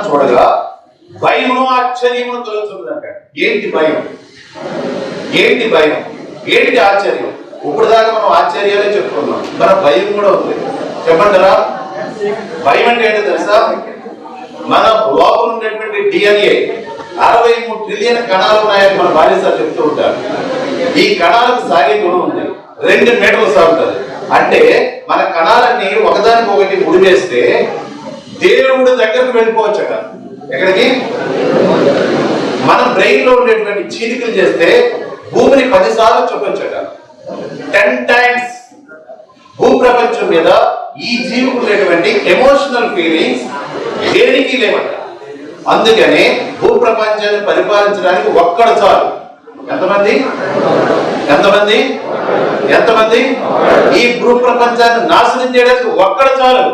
చూడగా భయమును ఆశ్చర్యమును కలుగుతుంది అంటాడు. ఏంటి భయం, ఏంటి భయం, ఏంటి ఆశ్చర్యం? ఇప్పుడు దాకా మనం ఆశ్చర్యాలే చెప్పుకున్నాం, మన భయం కూడా ఉంది. చెప్పంటారా? భయం అంటే ఏంటో తెలుసా? మన లోపల ఉండేటువంటి DNA 63 ట్రిలియన్ కణాలు ఉన్నాయని మన భార్య సార్ చెప్తూ ఉంటారు. ఈ కణాలకు సాగే గుణం ఉంది, 2 మీటర్లు సాగుతుంది. అంటే మన కణాలన్నీ ఒకదానికి ఒకటి ముడివేస్తే దేవుడి దగ్గరకు వెళ్ళిపోవచ్చట. ఎక్కడికి? మన బ్రెయిన్ లో ఉండేటువంటి చీలికలు చేస్తే భూమిని 10 సార్లు చూపించట, 10 times. భూప్రపంచం మీద ఈ జీవికి ఉండేటువంటి ఎమోషనల్ ఫీలింగ్స్ దేనికి లేవట. అందుకనే భూప్రపంచాన్ని పరిపాలించడానికి ఒక్కడు చాలు. ఎంతమంది? ఎంతమంది? ఎంతమంది? ఈ భూప్రపంచాన్ని నాశనం చేయడానికి ఒక్కడు చాలు.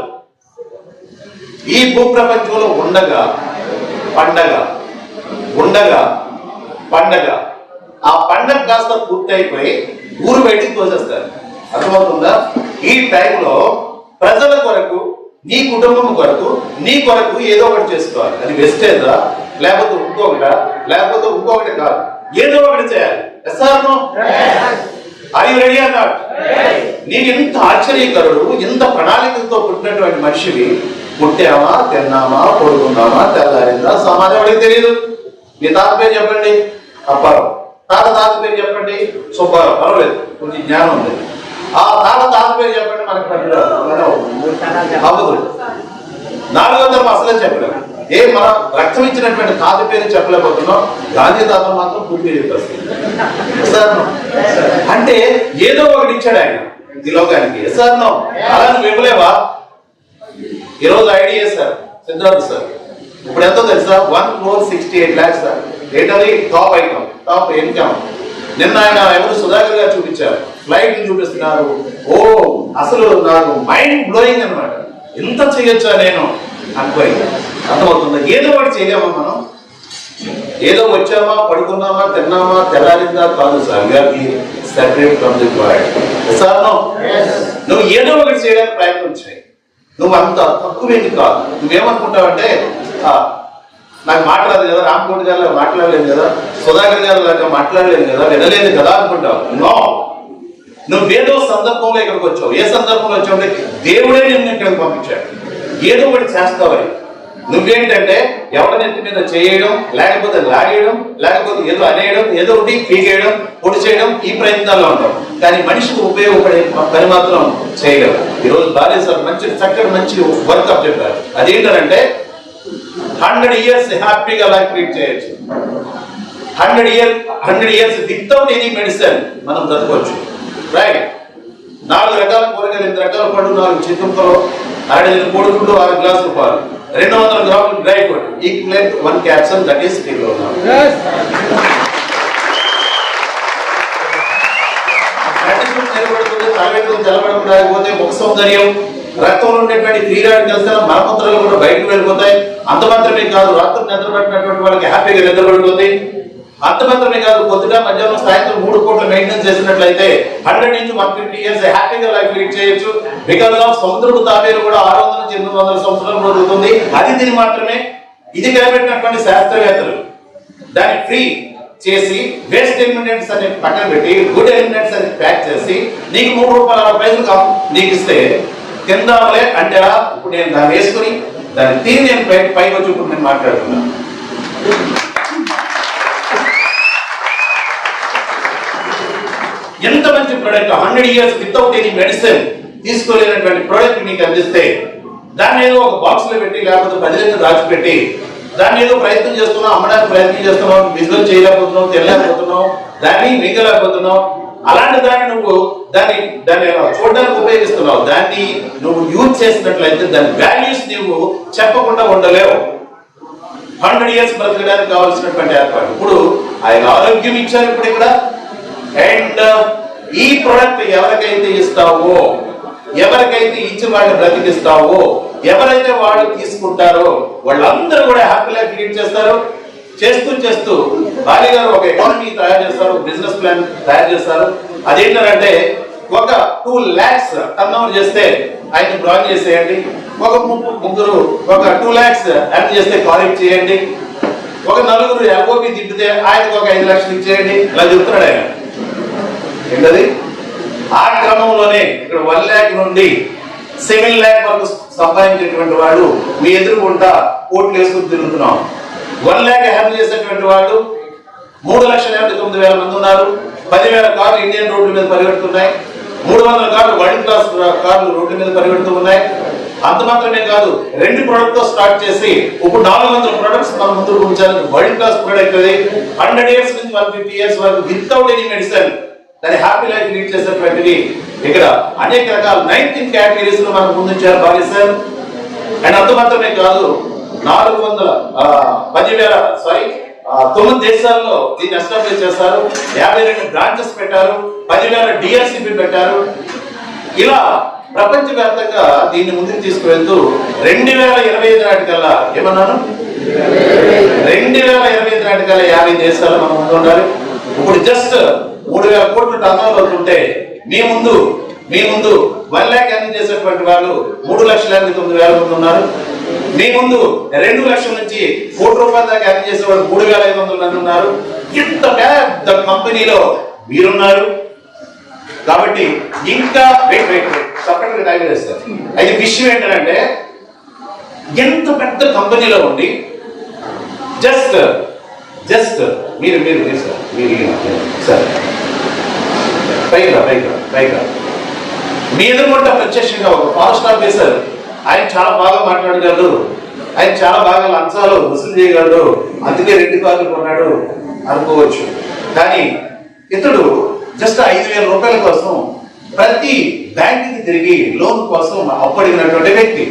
ఈ భూప్రపంచంలో ఉండగా పండగ, ఉండగా పండగ, ఆ పండగ కాస్త పూర్తయిపోయి ఊరు బయటికి తోసేస్తారు. అర్థమవుతుందా? ఈ టైంలో ప్రజల కొరకు, నీ కుటుంబం కొరకు, నీ కొరకు ఏదో ఒకటి చేసుకోవాలి. అది వెస్టేజా, లేకపోతే ఇంకొకటా, లేకపోతే ఇంకొకటి కాదు, ఏదో ఒకటి చేయాలి. Are you ready or not? నేను ఎంత ఆశ్చర్యకరుడు, ఎంత ప్రణాళికలతో పుట్టినటువంటి మనిషివి. పుట్టామా, తిన్నామా, పడుకున్నామా, తెల్లారిందా, సమాజం వాడికి తెలియదు. మీ తాత పేరు చెప్పండి, అప్పారావు. తాత పేరు చెప్పండి, సుబ్బారావు. పర్వాలేదు, కొంచెం జ్ఞానం ఉంది. ఆ తాత పేరు చెప్పండి, మనకు అవ్వదు. 400 అసలే చెప్పలేము. మనం రక్తం ఇచ్చినటువంటి తాత పేరు చెప్పలేకపోతున్నాం, గాంధీ తాత మాత్రం పూర్తి చెప్పారు. అంటే ఏదో ఒకటి ఇచ్చాడు ఆయన ఈ లోకానికి. సార్ అలా నువ్వు ఇవ్వలేవా? ఈరోజు ఐడియా సార్, సిద్ధార్థ్ సార్ ఇప్పుడు ఎంతో తెలుసా? 1,68 lakhs సార్. ఏంటది? Top item, top income. నిన్న ఆయన ఎవరు సుధాకర్ గారు చూపించారు, ఫ్లైట్ చూపిస్తున్నారు. ఓ అసలు నాకు మైండ్ బ్లోయింగ్ అనమాట. ఎంత చేయొచ్చా నేను అనుకోయి. అర్థమవుతుందా? ఏదో ఒకటి చేయలేమా మనం? ఏదో వచ్చామా, పడుకున్నామా, తిన్నామా, తెల్లారిందా కాదు sir. Separate from the world. Sir నువ్వు ఏదో ఒకటి చేయడానికి ప్రయత్నం చేయి. నువ్వు అంత తక్కువేది కాదు. నువ్వేమనుకుంటావంటే నాకు మాట్లాడదు కదా, రామ్కోటి గారు మాట్లాడలేదు కదా, సుధాకర్ గారు లాగా మాట్లాడలేదు కదా, వినలేదు కదా అనుకుంటావు. నో, నువ్వేదో సందర్భంలో ఇక్కడికి వచ్చావు. ఏ సందర్భంలో వచ్చావు? దేవుడే నిన్ను ఇక్కడికి పంపించాడు. ఏదో ఒకటి చేస్తావని. నువ్వేంటంటే ఎవరినెత్తి మీద చేయడం, లేకపోతే లాగేయడం, లేకపోతే ఏదో అనేయడం, ఏదో ఒకటి పీకేయడం, పొడి చేయడం, ఈ ప్రయత్నాల్లో ఉంటాం. కానీ మనిషికి ఉపయోగపడే పని మాత్రం చేయలేవు. ఈరోజు భార్య సార్ మంచి వర్కప్ చెప్పారు. అదేంటంటే 100 years హ్యాపీగా లైఫ్ లీడ్ చేయొచ్చు. 100 years వితౌట్ ఎనీ మెడిసిన్ మనం బ్రతకొచ్చు. రైట్? 4 రకాల కూరగాయలు, 8 రకాల పండు, 4 చింతలు, 6 కోడిగుడ్లు, 6 గ్లాసులు పాలు, 200 గ్రాములు dry fruit, equivalent 1 capsule, that is kilo. తెల్లబడకుండా లేకపోతే ముఖ సౌందర్యం, రక్తంలో ఉండేటువంటి ఫ్రీ రాడికల్స్ మలమూత్రాలు కూడా బయటకు వెళ్ళిపోతాయి. అంత మాత్రమే కాదు, రాత్రి నిద్రపట్టినటువంటి వాళ్ళకి హ్యాపీగా నిద్రపడుతుంది. అంత మాత్రమే కాదు, పొద్దుట మధ్యాహ్నం సాయంత్రం 3 కోట్ల మెయింటెనెన్స్ చేసినట్లయితే 100 నుంచి 150 years హ్యాపీగా లైఫ్ లీడ్ చేయొచ్చు. బికాస్ ఆఫ్ సముద్రపు తాబేలు కూడా 600 నుంచి 800 సంవత్సరాలు బ్రతుకుతుంది. అది దీని మాత్రమే. ఇది కనిపెట్టినటువంటి శాస్త్రవేత్తలు దాన్ని ఫ్రీ చేసి వేస్ట్ ఎలిమెంట్స్ అని పక్కన పెట్టి గుడ్ ఎలిమెంట్స్ అని ప్యాక్ చేసి నీకు 3 రూపాయల 60 పైసలు నీకు ఇస్తే తిందామలే అంటారా? ఇప్పుడు నేను దాన్ని వేసుకుని దాన్ని తిని నేను పైకి వచ్చి ఇప్పుడు నేను మాట్లాడుతున్నాను. ఎంత మంచి product! 100 years without any medicine తీసుకోలేనటువంటి ప్రోడక్ట్ మీకు అందిస్తే దాన్ని ఏదో ఒక బాక్స్ లో పెట్టి, లేకపోతే 10 లక్షలు దాచిపెట్టి దాన్ని ఏదో ప్రయత్నం చేస్తున్నావు, అమ్మడానికి ప్రయత్నం చేస్తున్నావు, బిజినెస్ చేయలేకపోతున్నావు, తినలేకపోతున్నావు, దాన్ని మింగలేకపోతున్నావు. అలాంటి దాన్ని నువ్వు దాన్ని చూడడానికి ఉపయోగిస్తున్నావు. దాన్ని నువ్వు యూజ్ చేసినట్లయితే దాని వాల్యూస్ నువ్వు చెప్పకుండా ఉండలేవు. 100 years బ్రతకడానికి కావాల్సినటువంటి ఏర్పాటు. ఇప్పుడు ఆయన ఆరోగ్యం ఇచ్చారు ఇప్పుడు ఇక్కడ. అండ్ ఈ ప్రోడక్ట్ ఎవరికైతే ఇస్తావో, ఎవరికైతే ఇచ్చి వాళ్ళు బ్రతికిస్తావో, ఎవరైతే వాళ్ళు తీసుకుంటారో వాళ్ళందరూ కూడా హ్యాపీ లైఫ్ లీడ్ చేస్తారు. చేస్తూ భార్య గారు ఒక ఎకానమీ తయారు చేస్తారు, బిజినెస్ ప్లాన్ తయారు చేస్తారు. అదేంటంటే ఒక 2 lakhs టర్న్ ఓవర్ చేస్తే ఆయన బ్లాక్ చేసేయండి. ఒక ముగ్గురు ఒక 2 lakhs ఎర్న్ చేస్తే కాలేజ్ చేయండి. ఒక నలుగురు ఎల్ఓపి తిప్పితే ఆయనకు ఒక 5 లక్షలు ఇచ్చేయండి. ఇలా చెప్తున్నాడు ఆయన. ఏంటది? ఆ క్రమంలోనే ఇక్కడ 1 lakh నుండి 7 lakh వరకు సంపాదించేటువంటి వాడు మీ ఎదురుకుంటా కోట్లు వేసుకుని తిరుగుతున్నాం. 1 lakh ఎర్న్ చేసేటువంటి వాడు 3,59,000 మంది ఉన్నారు. 10,000 కార్లు ఇండియన్ రోడ్ల మీద పరిగెడుతున్నాయి. 300 కార్లు వరల్డ్ క్లాస్ కార్లు రోడ్ల మీద పరిగెడుతూ ఉన్నాయి. అంత మాత్రమే కాదు, 2 ప్రొడక్ట్ తో స్టార్ట్ చేసి ఇప్పుడు 400 ప్రొడక్ట్స్ మన ముందు ఉంచాలి. వరల్డ్ క్లాస్ ప్రొడక్ట్ అది 100 years నుంచి 150 years వరకు వితౌట్ ఎనీ మెడిసిన్ దాని హ్యాపీ లైఫ్ లీడ్ చేసేటువంటివి ఇక్కడ అనేక రకాల 19 కేటగిరీస్ లో మనకు ముందుంచారు భారీ సార్. అండ్ అంత మాత్రమే కాదు, 9 దేశాల్లో దీన్ని ఎస్టాబ్లిష్ చేస్తారు. 52 బ్రాంచెస్ పెట్టారు. 10,000 డిఆర్సిపి పెట్టారు. ఇలా ప్రపంచవ్యాప్తంగా దీన్ని ముందుకు తీసుకువెళ్తూ 2025 నాటికల్లా ఏమన్నాను, 2025 నాటికల్లా 50 దేశాలు మనం ముందు ఉండాలి. ఇప్పుడు జస్ట్ 3,000 కోట్లు టర్న్ ఓవర్ అవుతుంటే మీ ముందు 1 lakh ఎర్న్ చేసేటువంటి వాళ్ళు 3,89,000 మంది ఉన్నారు. మీ ముందు 2 లక్షల నుంచి 1 కోటి రూపాయల దాకా ఎర్న్ చేసేవాళ్ళు 3,500 మంది ఉన్నారు. ఇంత పెద్ద కంపెనీలో మీరున్నారు. కాబట్టి ఇంకా సపరేట్గా టైం వేస్తారు. అయితే విషయం ఏంటంటే ఎంత పెద్ద కంపెనీలో ఉండి జస్ట్ మీరు సార్ పైగా మీ ఎదురుకుంటా ప్రత్యక్షంగా ఒక ఫారెస్ట్ ఆఫీసర్ ఆయన చాలా బాగా మాట్లాడగలరు, ఆయన చాలా బాగా లంచాలు వసూలు చేయగలరు, అందుకే 2 కార్లు కొన్నాడు అనుకోవచ్చు. కానీ ఇతడు జస్ట్ 5,000 రూపాయల కోసం ప్రతి బ్యాంకుకి తిరిగి లోన్ కోసం అప్పడిగినటువంటి వ్యక్తి,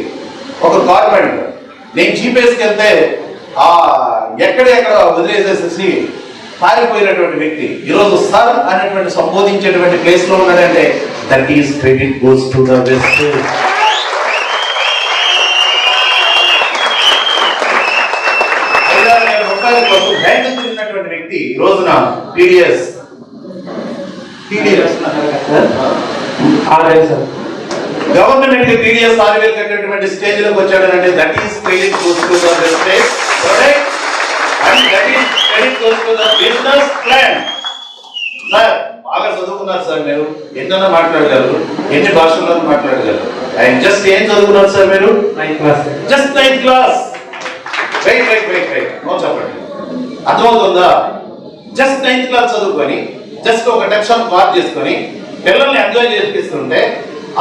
ఒక కార్పొరేటర్. నేను జీపీఎస్కి వెళ్తే ఎక్కడ వదిలేసేసి పారిపోయినటువంటి వ్యక్తి ఈరోజు సార్ అనేటువంటి సంబోధించేటువంటి ప్లేస్ లో ఉన్నాడంటే that is credit goes to the best. 5,000 రూపాయల కోసం బ్యాంకు తిరిగినటువంటి వ్యక్తి ఈ రోజున టీడీఎస్ గవర్నమెంట్ కి టీడీఎస్ 6,000 కట్టేటువంటి స్టేజ్ లోకి వచ్చాడంటే that is credit goes to the best. And that is credit goes to the business plan. Sir బాగా చదువుకున్నారు సార్, మీరు ఎన్నైనా మాట్లాడగలరు, ఎన్ని భాషల్లో మాట్లాడగలరు. అండ్ జస్ట్ ఏం చదువుకున్నారు సార్ మీరు? 9th class. Just 9th class. Wait no చెప్పండి, అర్థమవుతుందా? జస్ట్ 9th class చదువుకొని జస్ట్ ఒక టెక్షన్ పాస్ చేసుకొని పిల్లల్ని ఎంజాయ్ చేపిస్తుంటే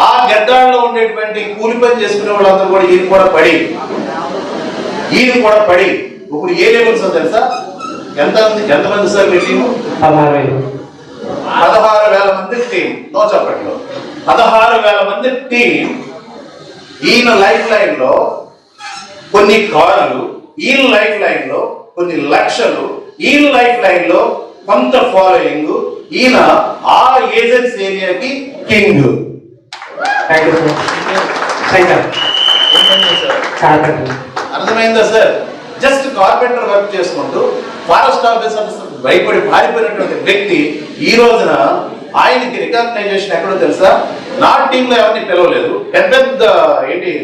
ఆ గడ్డాల్లో ఉండేటువంటి కూలి పని చేసుకునే వాళ్ళందరూ కూడా ఈయన కూడా పడి ఇప్పుడు ఏ లెవెల్స్ తెలుసా? ఎంతమంది సార్ మీ టీము? 16,000 మంది టీం. నో చెప్పట్లో 16,000 మంది టీం. ఈయన లైఫ్ లైన్ లో కొన్ని కార్లు, ఈయన లైఫ్ లైన్ లో కొన్ని లక్షలు, ఈయన లైఫ్ లైన్ లో కొంత ఫాలోయింగ్. ఈయన ఆ ఏజెన్సీ ఏరియాకి కింగ్. అర్థమైందా సార్? జస్ట్ కార్పెంటర్ వర్క్ చేసుకుంటూ ఫారెస్ట్ ఆఫీసర్ భయపడి పారిపోయినటువంటి వ్యక్తి ఈ రోజున ఆయనకి రికగ్నైజేషన్ ఎక్కడో తెలుసా? నా టీంలో ఎవరిని పిలవలేదు. పెద్ద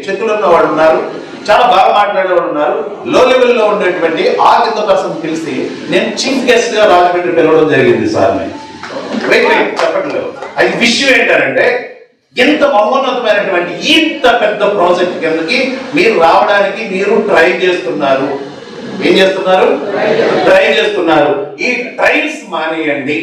చెక్కులు ఉన్న వాడు ఉన్నారు, చాలా బాగా మాట్లాడేవాడు ఉన్నారు. లో లెవెల్లో ఉండేటువంటి ఆ కింద పర్సన్ పిలిచి నేను చీఫ్ గెస్ట్ గా రాజమండ్రి పిలవడం జరిగింది సార్. చెప్పట్లేదు. అది విషయం ఏంటంటే ఎంత మహోన్నతమైనటువంటి ఇంత పెద్ద ప్రాజెక్ట్ కిందకి మీరు రావడానికి మీరు ట్రై చేస్తున్నారు. ఏం చేస్తున్నారు? ట్రై చేస్తున్నారు. ఈ ట్రైల్స్ మానేయండి.